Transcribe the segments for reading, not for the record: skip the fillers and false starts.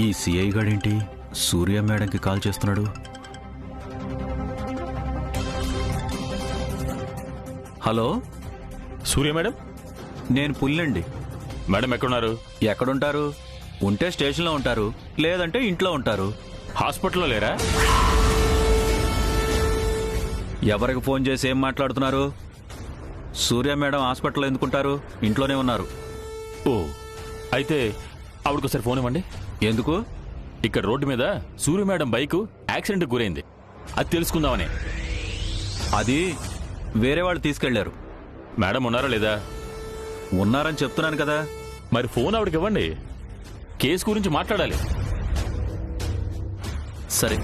ఈ సిఐ గాడేంటి సూర్య మేడంకి కాల్ చేస్తున్నాడు? హలో సూర్య మేడం, నేను పుల్లండి. మేడం ఎక్కడున్నారు? ఎక్కడుంటారు? ఉంటే స్టేషన్లో ఉంటారు, లేదంటే ఇంట్లో ఉంటారు. హాస్పిటల్లో లేరా? ఎవరికి ఫోన్ చేసి ఏం మాట్లాడుతున్నారు? సూర్య మేడం హాస్పిటల్లో ఎందుకుంటారు? ఇంట్లోనే ఉన్నారు. ఓ, అయితే ఆవిడకోసారి ఫోన్ ఇవ్వండి. ఎందుకు? ఇక్కడ రోడ్డు మీద సూర్య మేడం బైక్ యాక్సిడెంట్ గురైంది, అది తెలుసుకుందామని. అది వేరే వాళ్ళు తీసుకెళ్లారు. మేడం ఉన్నారా లేదా? ఉన్నారని చెప్తున్నాను కదా. మరి ఫోన్ ఆవిడకి ఇవ్వండి, కేసు గురించి మాట్లాడాలి. సరే.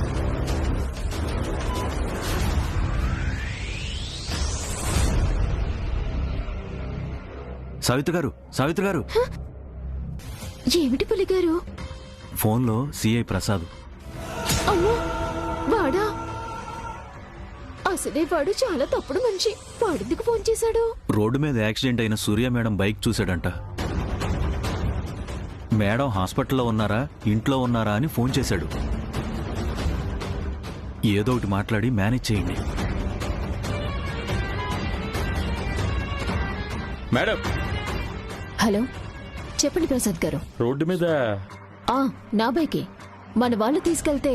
సావిత్రి గారు. ఏమిటి పులిగారు? ఫోన్లో సిఐ ప్రసాద్. అమ్మో, వాడా? అసలే వాడు చాలా తప్పుడు మనిషి. వాడెందుకు ఫోన్ చేశాడు? రోడ్డు మీద యాక్సిడెంట్ అయిన సూర్య మేడం బైక్ చూశాడంట. మేడం హాస్పిటల్లో ఉన్నారా, ఇంట్లో ఉన్నారా అని ఫోన్ చేశాడు. ఏదో ఒకటి మాట్లాడి మేనేజ్ చేయండి. మేడం. హలో, చెప్పండి ప్రసాద్ గారు. రోడ్డు మీద నా బైకే. మన వాళ్ళు తీసుకెళ్తే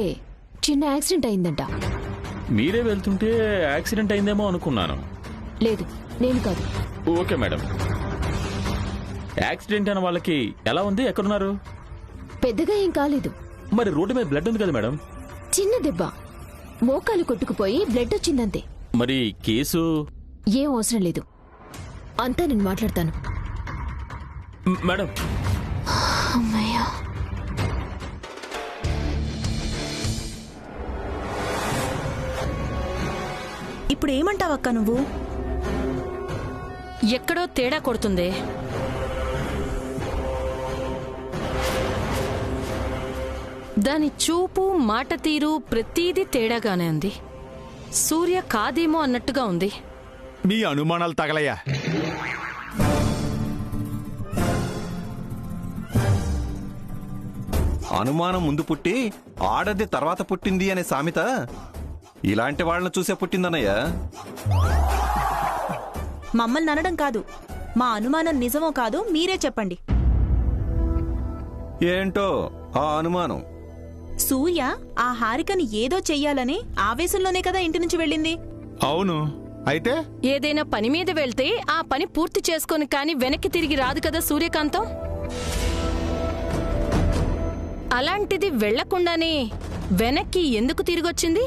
చిన్న యాక్సిడెంట్ అయిందంట. మీరే వెళ్తుంటే యాక్సిడెంట్ అయిందేమో అనుకున్నాను. లేదు, నేను కాదు. Okay madam. యాక్సిడెంట్ అయిన వాళ్ళకి ఎలా ఉంది? ఎక్కడున్నారు? పెద్దగా ఏం కాలేదు. మరి రోడ్డు మీద బ్లడ్ ఉంది కదా మేడం? చిన్న దెబ్బ, మోకాలు కొట్టుకుపోయి బ్లడ్ వచ్చిందంతే. మరి కేసు? ఏం అవసరం లేదు, అంతా నేను మాట్లాడతాను. మేడం. అమ్మయ్యా. ఇప్పుడు ఏమంటావక్క నువ్వు? ఎక్కడో తేడా కొడుతుంది. దాని చూపు, మాట తీరు ప్రతీదీ తేడాగానే ఉంది. సూర్య కాదేమో అన్నట్టుగా ఉంది. మీ అనుమానాలు తగలయ్యా. అనుమానం ముందు పుట్టి ఆడది తర్వాత పుట్టింది అనే సామెత ఇలాంటి వాళ్ళని చూసే పుట్టిందన్నయ్యా. మమ్మల్ని అనడం కాదు, మా అనుమానం నిజమో కాదో మీరే చెప్పండి. ఏంటో ఆ అనుమానం? సూర్య ఆ హారికని ఏదో చెయ్యాలని ఆవేశంలోనే కదా ఇంటి నుంచి వెళ్ళింది. అవును, అయితే ఏదైనా పని మీద వెళ్తే ఆ పని పూర్తి చేసుకొని కానీ వెనక్కి తిరిగి రాదు కదా సూర్యకాంతం. అలాంటిది వెళ్లకుండానే వెనక్కి ఎందుకు తిరిగొచ్చింది?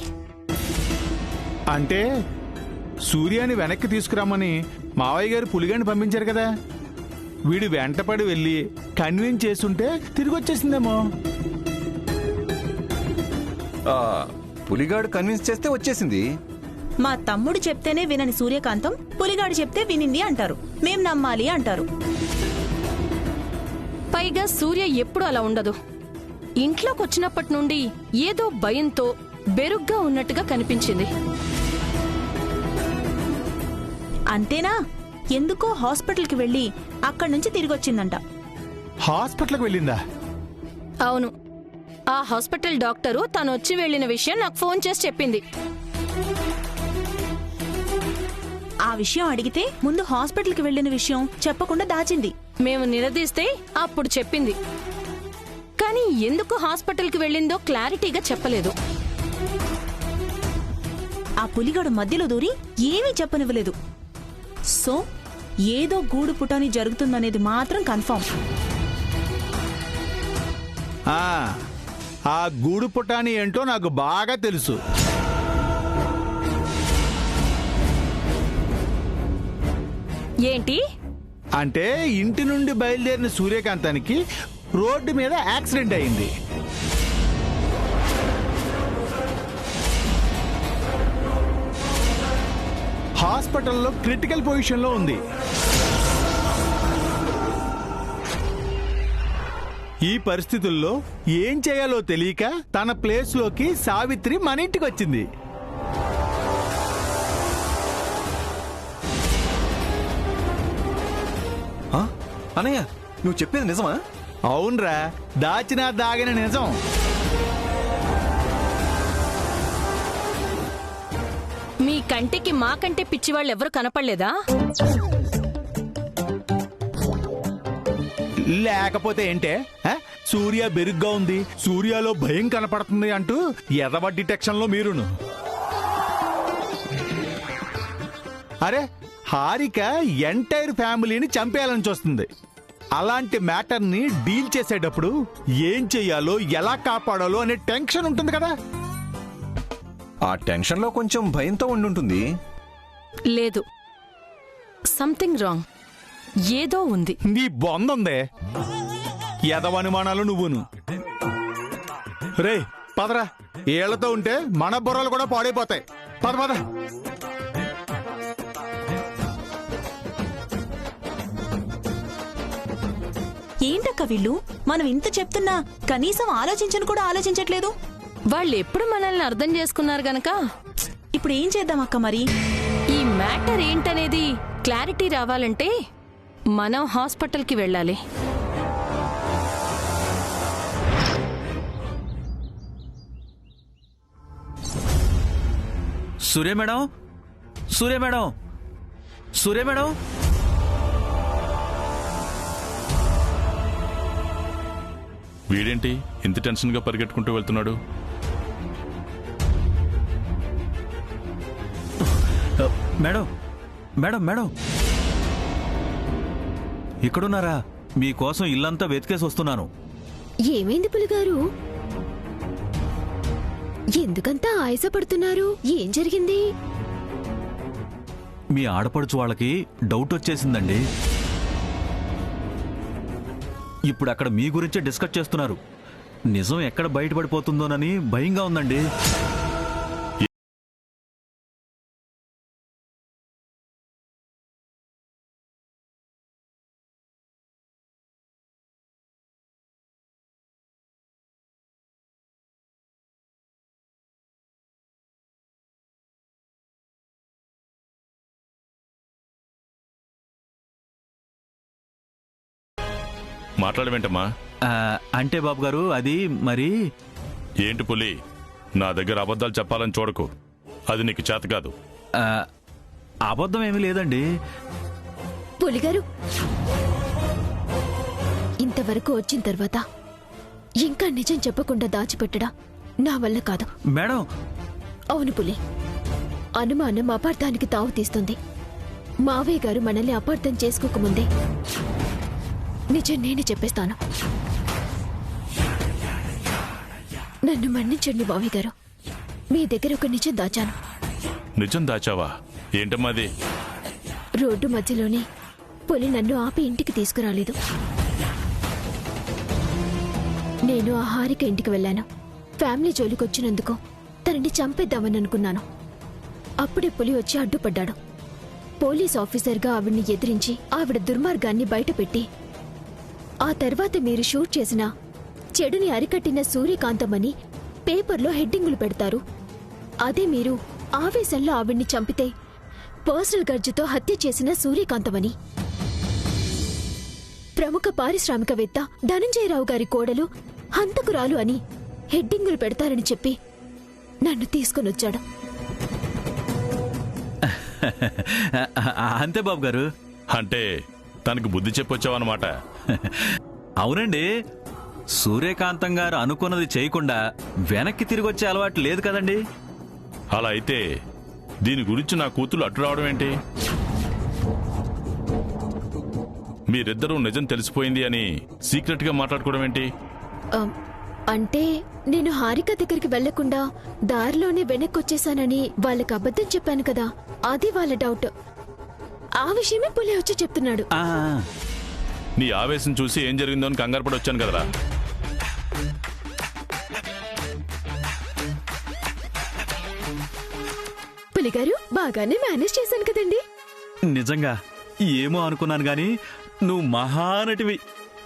అంటే సూర్యాని వెనక్కి తీసుకురామని మావయ్య గారు పులిగాని పంపించారు కదా. వీడు వెంటపడి వెళ్ళి కన్విన్స్ చేస్తుంటే తిరిగి వచ్చేసిందేమో. పులిగాడు కన్విన్స్ చేస్తే వచ్చేసింది. మా తమ్ముడు చెప్తేనే వినని సూర్యకాంతం పులిగాడు చెప్తే వినింది అంటారు. మేం నమ్మాలి అంటారు. పైగా సూర్య ఎప్పుడు అలా ఉండదు. ఇంట్లోకి వచ్చినప్పటి నుండి ఏదో భయంతో బెరుగ్గా ఉన్నట్టుగా కనిపించింది. అంతేనా? ఎందుకో హాస్పిటల్కి వెళ్ళి అక్కడి నుంచి తిరిగొచ్చిందంట. హాస్పిటల్కి వెళ్ళిందా? అవును, ఆ హాస్పిటల్ డాక్టరు తను వచ్చి వెళ్లిన విషయం నాకు ఫోన్ చేసి చెప్పింది. ఆ విషయం అడిగితే ముందు హాస్పిటల్కి వెళ్లిన విషయం చెప్పకుండా దాచింది. మేము నిలదీస్తే అప్పుడు చెప్పింది. కానీ ఎందుకు హాస్పిటల్కి వెళ్ళిందో క్లారిటీగా చెప్పలేదు. ఆ పులిగాడు మధ్యలో దూరి ఏమీ చెప్పనివ్వలేదు. సో ఏదో గూడు పుటాని జరుగుతుందనేది మాత్రం కన్ఫర్మ్. ఆ గూడు పుటాని ఏంటో నాకు బాగా తెలుసు. ఏంటి అంటే ఇంటి నుండి బయలుదేరిన సూర్యకాంతానికి రోడ్డు మీద యాక్సిడెంట్ అయింది. హాస్పిటల్లో క్రిటికల్ పొజిషన్లో ఉంది. ఈ పరిస్థితుల్లో ఏం చేయాలో తెలియక తన ప్లేస్లోకి సావిత్రి మన ఇంటికి వచ్చింది. అన్నయ్య, నువ్వు చెప్పేది నిజమా? అవునరా, దాచిన దాగిన నిజం. మీ కంటికి మా కంటే పిచ్చివాళ్ళు ఎవరు కనపడలేదా? లేకపోతే ఏంటే? సూర్య బెరుగ్గా ఉంది, సూర్యలో భయం కనపడుతుంది అంటూ ఎదవ డిటెక్షన్ లో మీరును. అరే, హారిక ఎంటైర్ ఫ్యామిలీని చంపేయాలని చూస్తుంది. అలాంటి మ్యాటర్ని డీల్ చేసేటప్పుడు ఏం చెయ్యాలో, ఎలా కాపాడాలో అనే టెన్షన్ ఉంటుంది కదా. ఆ టెన్షన్ లో కొంచెం భయంతో ఉండుంటుంది. లేదు, సంథింగ్ రాంగ్. ఏదో ఉంది. నీ బొందుందే, ఎదవనుమానాలు నువ్వును. రే పదరా, ఏళ్లతో ఉంటే మన బుర్రలు కూడా పాడైపోతాయి. పద పద. ఏంటక్క వీళ్ళు? మనం ఇంత చెప్తున్నా కనీసం ఆలోచించను కూడా ఆలోచించట్లేదు. వాళ్ళు ఎప్పుడు మనల్ని అర్థం చేసుకున్నారు గనక ఇప్పుడు ఏం చేద్దాం అక్క మరి? ఈ మ్యాటర్ ఏంటనేది క్లారిటీ రావాలంటే మనం హాస్పిటల్కి వెళ్ళాలి. Surya madam, Surya madam, Surya madam. వీడేంటి ఇంత టెన్షన్ గా పరిగెట్టుకుంటూ వెళ్తున్నాడు? మేడం, మేడం, మేడం, ఇక్కడున్నారా? మీకోసం ఇల్లంతా వెతికేసి వస్తున్నాను. ఏమైంది పులిగారు? ఎందుకంతా ఆయాసపడుతున్నారు? ఏం జరిగింది? మీ ఆడపడుచు వాళ్ళకి డౌట్ వచ్చేసిందండి. ఇప్పుడు అక్కడ మీ గురించే డిస్కస్ చేస్తున్నారు. నిజం ఎక్కడ బయటపడిపోతుందోనని భయంగా ఉందండి. మాట్లాడవేంటమ్మా? అంటే బాబు గారు, అది మరి. ఏంటి పులి, నా దగ్గర అబద్ధాలు చెప్పాలని చూడకు. అది నీకు చేత కాదు. అబద్ధం ఏమీ లేదండి. పులిగారు, ఇంతవరకు వచ్చిన తర్వాత ఇంకా నిజం చెప్పకుండా దాచిపెట్టడా నా వల్ల కాదు. మేడం. అవును పులి, అనుమానం అపార్థానికి తావు తీస్తుంది. మావయ్య గారు మనల్ని అపార్థం చేసుకోకముందే నిజం నేను చెప్పేస్తాను. నన్ను మన్నించండి మావయ్య గారు, మీ దగ్గర ఒక నిజం దాచాను. నిజం దాచావా? ఏంటమ్మా అది? రోడ్డు మధ్యలోనే పులి నన్ను ఆపి ఇంటికి తీసుకురాలేదు. నేను ఆ హారిక ఇంటికి వెళ్ళాను. ఫ్యామిలీ జోలికొచ్చినందుకు తనని చంపేద్దామని అనుకున్నాను. అప్పుడే పులి వచ్చి అడ్డుపడ్డాడు. పోలీస్ ఆఫీసర్గా ఆవిడ్ని ఎదిరించి ఆవిడ దుర్మార్గాన్ని బయటపెట్టి, ఆ తర్వాత మీరు షూట్ చేసిన చెడుని అరికట్టిన సూర్యకాంతమని పేపర్లో హెడ్డింగులు పెడతారు. అదే మీరు ఆవేశంలో ఆవిడ్ని చంపితే పర్సనల్ గర్జుతో హత్య చేసిన సూర్యకాంతమని. ప్రముఖ పారిశ్రామికవేత్త ధనంజయరావు గారి కోడలు హంతకురాలు అని హెడ్డింగులు పెడతారని చెప్పి నన్ను తీసుకునొచ్చాడు. అంతే బాబు గారు. అంటే తనకు బుద్ధి చెప్పొచ్చావన్నమాట. అవునండి, సూర్యకాంతం గారు అనుకున్నది చేయకుండా వెనక్కి తిరిగి వచ్చే అలవాటు లేదు కదండి. అలా అయితే దీని గురించి నా కూతురు అడ్డు రావడం ఏంటి? మీరిద్దరూ నిజం తెలిసిపోయింది అని సీక్రెట్ గా మాట్లాడుకోవడం ఏంటి? అంటే నేను హారిక దగ్గరికి వెళ్లకుండా దారిలోనే వెనక్కొచ్చేశానని వాళ్ళకి అబద్ధం చెప్పాను కదా, అది వాళ్ళ డౌట్. ఆ విషయమే పులి వచ్చి చెప్తున్నాడు. నీ ఆవేశం చూసి ఏం జరిగిందో అని కంగారు పడి వచ్చాను కదరా. పులిగారు, బాగానే మేనేజ్ చేశాను కదండి. నిజంగా ఏమో అనుకున్నాను గాని నువ్వు మహానటివి.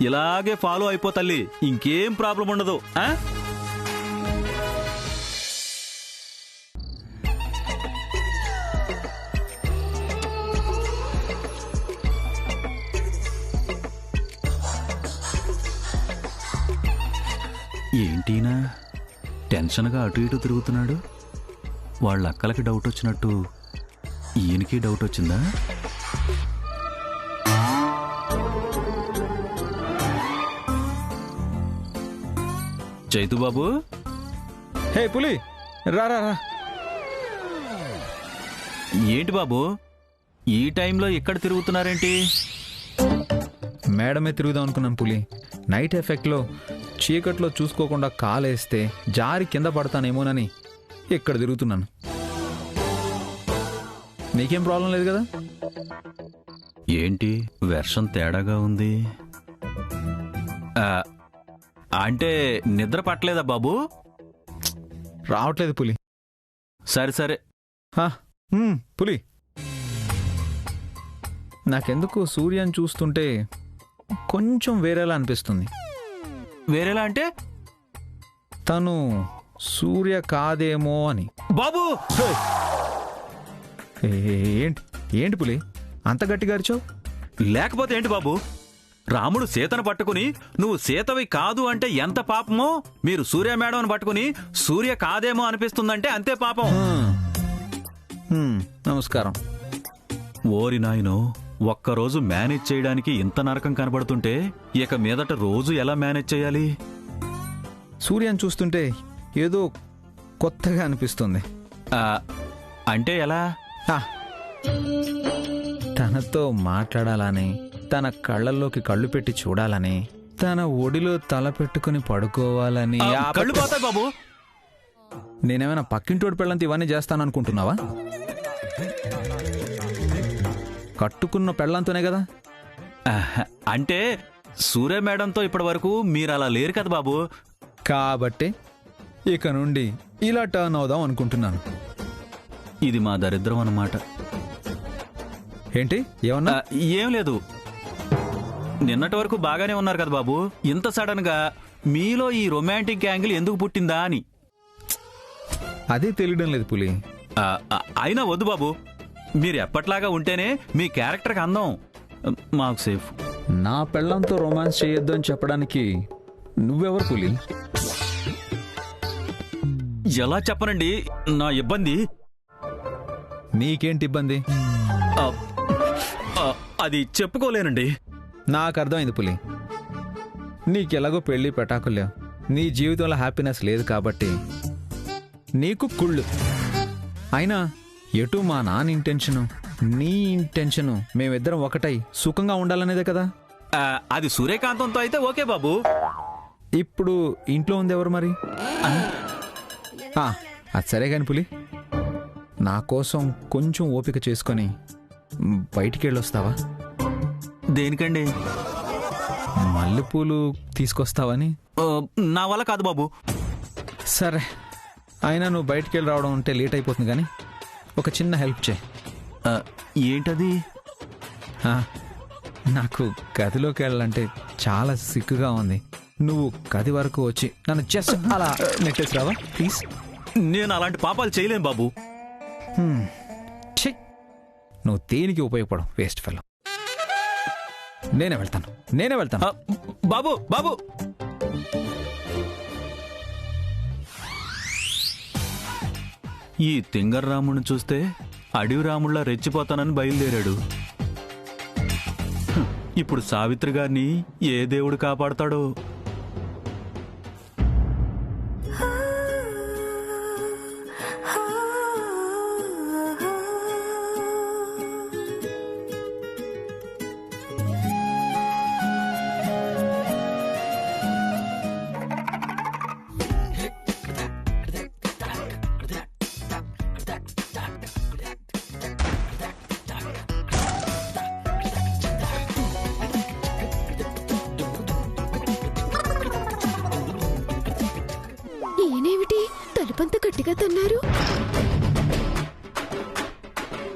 ఇలాగే ఫాలో అయిపో తల్లి, ఇంకేం ప్రాబ్లం ఉండదు. ఏంటినా టెన్షన్గా అటు ఇటు తిరుగుతున్నాడు? వాళ్ళ అక్కలకి డౌట్ వచ్చినట్టు ఈయనకి డౌట్ వచ్చిందా? చైతు బాబు, హే పులి, రా రా రా. ఏంటి బాబు ఈ టైంలో ఇక్కడ తిరుగుతున్నారేంటి? మేడమే తిరుగుదాం అనుకున్నాను పులి. నైట్ ఎఫెక్ట్లో చీకట్లో చూసుకోకుండా కాలేస్తే జారి కింద పడతానేమోనని ఇక్కడ తిరుగుతున్నాను. నీకేం ప్రాబ్లం లేదు కదా? ఏంటి వెర్షన్ తేడాగా ఉంది? అంటే నిద్ర పట్టలేదా బాబు? రావట్లేదు పులి. సరే సరే. పులి, నాకెందుకు సూర్యని చూస్తుంటే కొంచెం వేరేలా అనిపిస్తుంది. వేరేలా అంటే? తను సూర్య కాదేమో అని. బాబు ఏంటి ఏంటి పులి అంత గట్టిగా అరిచావు? లేకపోతే ఏంటి బాబు, రాముడు సీతను పట్టుకుని నువ్వు సీతవి కాదు అంటే ఎంత పాపమో, మీరు సూర్య మేడం పట్టుకుని సూర్య కాదేమో అనిపిస్తుందంటే అంతే పాపం. నమస్కారం. ఓరి నాయనో, ఒక్కరోజు మేనేజ్ చేయడానికి ఇంత నరకం కనబడుతుంటే ఇక మీదట రోజు ఎలా మేనేజ్ చేయాలి? సూర్యని చూస్తుంటే ఏదో కొత్తగా అనిపిస్తుంది. అంటే ఎలా? తనతో మాట్లాడాలని, తన కళ్ళల్లోకి కళ్ళు పెట్టి చూడాలని, తన ఒడిలో తల పెట్టుకుని పడుకోవాలని. కళ్ళు పోతాయి బాబు. నేనేమైనా పక్కింటోడి పెళ్ళంతా ఇవన్నీ చేస్తాననుకుంటున్నావా? కట్టుకున్న పెళ్ళంతోనే కదా. అంటే సూర్య మేడంతో ఇప్పటి వరకు మీరు అలా లేరు కదా బాబు. కాబట్టి ఇక నుండి ఇలా టర్న్ అవుదాం అనుకుంటున్నాను. ఇది మా దరిద్రం అన్నమాట. ఏంటి ఏమన్నా? ఏం లేదు, నిన్నటి వరకు బాగానే ఉన్నారు కదా బాబు. ఇంత సడన్ గా మీలో ఈ రొమాంటిక్ యాంగిల్ ఎందుకు పుట్టిందా అని. అదే తెలియడం లేదు పులి. అయినా వద్దు బాబు, మీరు ఎప్పట్లాగా ఉంటేనే మీ క్యారెక్టర్కి అందం. మాకు సేఫ్. నా పెళ్ళంతో రొమాన్స్ చేయొద్దు అని చెప్పడానికి నువ్వెవరు పులి? ఎలా చెప్పనండి నా ఇబ్బంది. నీకేంటి ఇబ్బంది? అది చెప్పుకోలేనండి. నాకు అర్థమైంది పులి. నీకెలాగో పెళ్లి పెటాకులేవు, నీ జీవితంలో హ్యాపీనెస్ లేదు కాబట్టి నీకు కుళ్ళు. అయినా ఎటు మా నాన్న ఇంటెన్షను, నీ ఇంటెన్షను మేమిద్దరం ఒకటై సుఖంగా ఉండాలనేదే కదా. అది సూర్యకాంతంతో అయితే ఓకే బాబు. ఇప్పుడు ఇంట్లో ఉంది ఎవరు మరి? అది సరే కాని పులి, నా కోసం కొంచెం ఓపిక చేసుకొని బయటికి వెళ్ళొస్తావా? దేనికండి? మల్లెపూలు తీసుకొస్తావని. నా వల్ల కాదు బాబు. సరే, అయినా నువ్వు బయటికి వెళ్ళి రావడం అంటే లేట్ అయిపోతుంది, కానీ ఒక చిన్న హెల్ప్ చేయి. ఏంటది? నాకు గదిలోకి వెళ్ళాలంటే చాలా సిగ్గుగా ఉంది. నువ్వు గది వరకు వచ్చి నన్ను జస్ట్ అలా నెట్టేసి రావా ప్లీజ్? నేను అలాంటి పాపాలు చేయలేను బాబు. నువ్వు దేనికి ఉపయోగపడవు, వేస్ట్ ఫెలో. నేనే వెళ్తాను. బాబు బాబు, ఈ తింగర్ రాముడిని చూస్తే అడవి రాముళ్ళ రెచ్చిపోతానని బయలుదేరాడు. ఇప్పుడు సావిత్రి గారిని ఏ దేవుడు కాపాడతాడో. ఈయనేమిటి తలుపంత గట్టిగా తన్నారు?